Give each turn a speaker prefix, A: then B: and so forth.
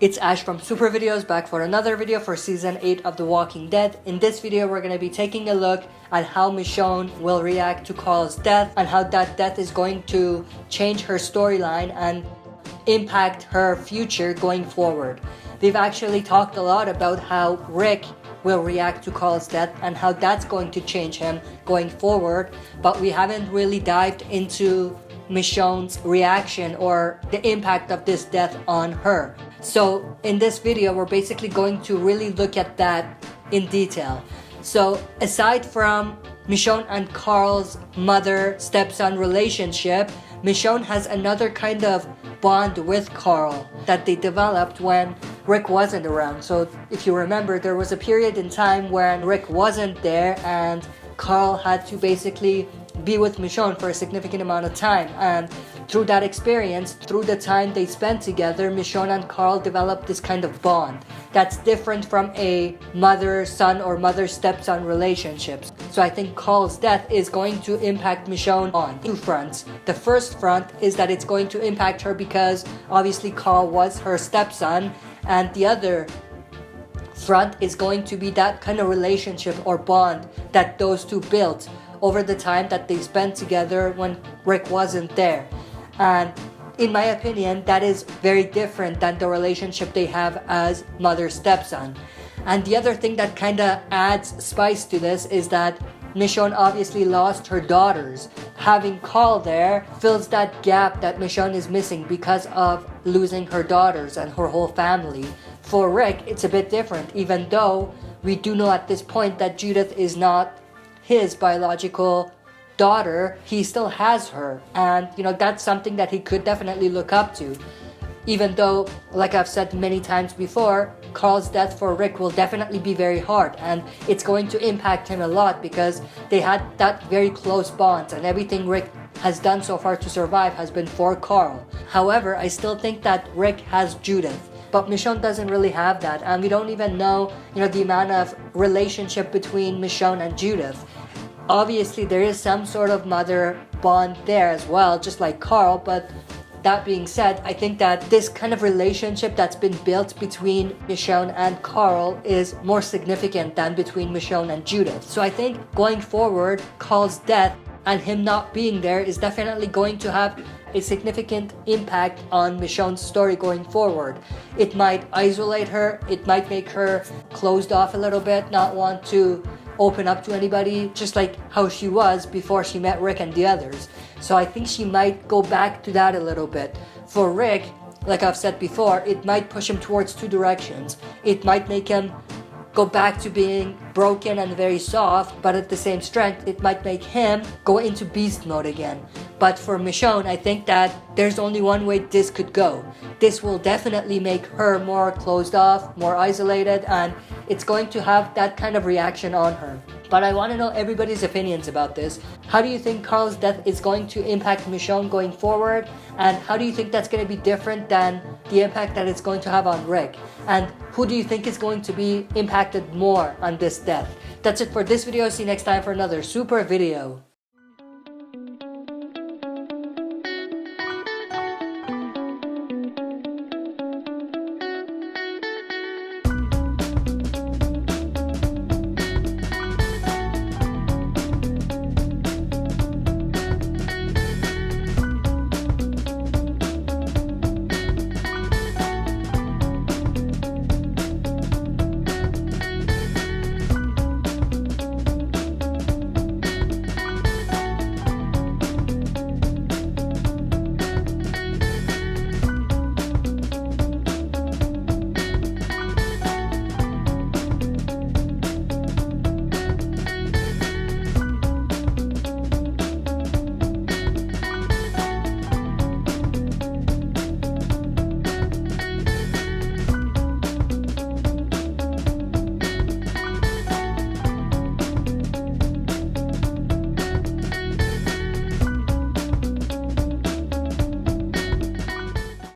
A: It's Ash from Super Videos back for another video for Season 8 of The Walking Dead. In this video, we're going to be taking a look at how Michonne will react to Carl's death and how that death is going to change her storyline and impact her future going forward. We've actually talked a lot about how Rick will react to Carl's death and how that's going to change him going forward, but we haven't really dived into Michonne's reaction or the impact of this death on her. So in this video, we're basically going to really look at that in detail. So aside from Michonne and Carl's mother-stepson relationship, Michonne has another kind of bond with Carl that they developed when Rick wasn't around. So if you remember, there was a period in time when Rick wasn't there and Carl had to basically be with Michonne for a significant amount of time, and through that experience, through the time they spent together, Michonne and Carl developed this kind of bond that's different from a mother-son or mother-stepson relationships. So I think Carl's death is going to impact Michonne on two fronts. The first front is that it's going to impact her because obviously Carl was her stepson, and the other front is going to be that kind of relationship or bond that those two built over the time that they spent together when Rick wasn't there. And in my opinion, that is very different than the relationship they have as mother-stepson. And the other thing that kind of adds spice to this is that Michonne obviously lost her daughters. Having Carl there fills that gap that Michonne is missing because of losing her daughters and her whole family. For Rick, it's a bit different, even though we do know at this point that Judith is not his biological daughter. He still has her, and that's something that he could definitely look up to. Even though, like I've said many times before, Carl's death for Rick will definitely be very hard, and it's going to impact him a lot because they had that very close bond, and everything Rick has done so far to survive has been for Carl. However, I still think that Rick has Judith, but Michonne doesn't really have that, and we don't even know, the amount of relationship between Michonne and Judith. Obviously, there is some sort of mother bond there as well, just like Carl, but that being said, I think that this kind of relationship that's been built between Michonne and Carl is more significant than between Michonne and Judith. So I think going forward, Carl's death and him not being there is definitely going to have a significant impact on Michonne's story going forward. It might isolate her, it might make her closed off a little bit, not want to open up to anybody, just like how she was before she met Rick and the others. So I think she might go back to that a little bit. For Rick, like I've said before, it might push him towards two directions. It might make him go back to being broken and very soft, but at the same strength, it might make him go into beast mode again. But for Michonne, I think that there's only one way this could go. This will definitely make her more closed off, more isolated, and it's going to have that kind of reaction on her. But I want to know everybody's opinions about this. How do you think Carl's death is going to impact Michonne going forward? And how do you think that's going to be different than the impact that it's going to have on Rick? And who do you think is going to be impacted more on this death? That's it for this video. See you next time for another super video.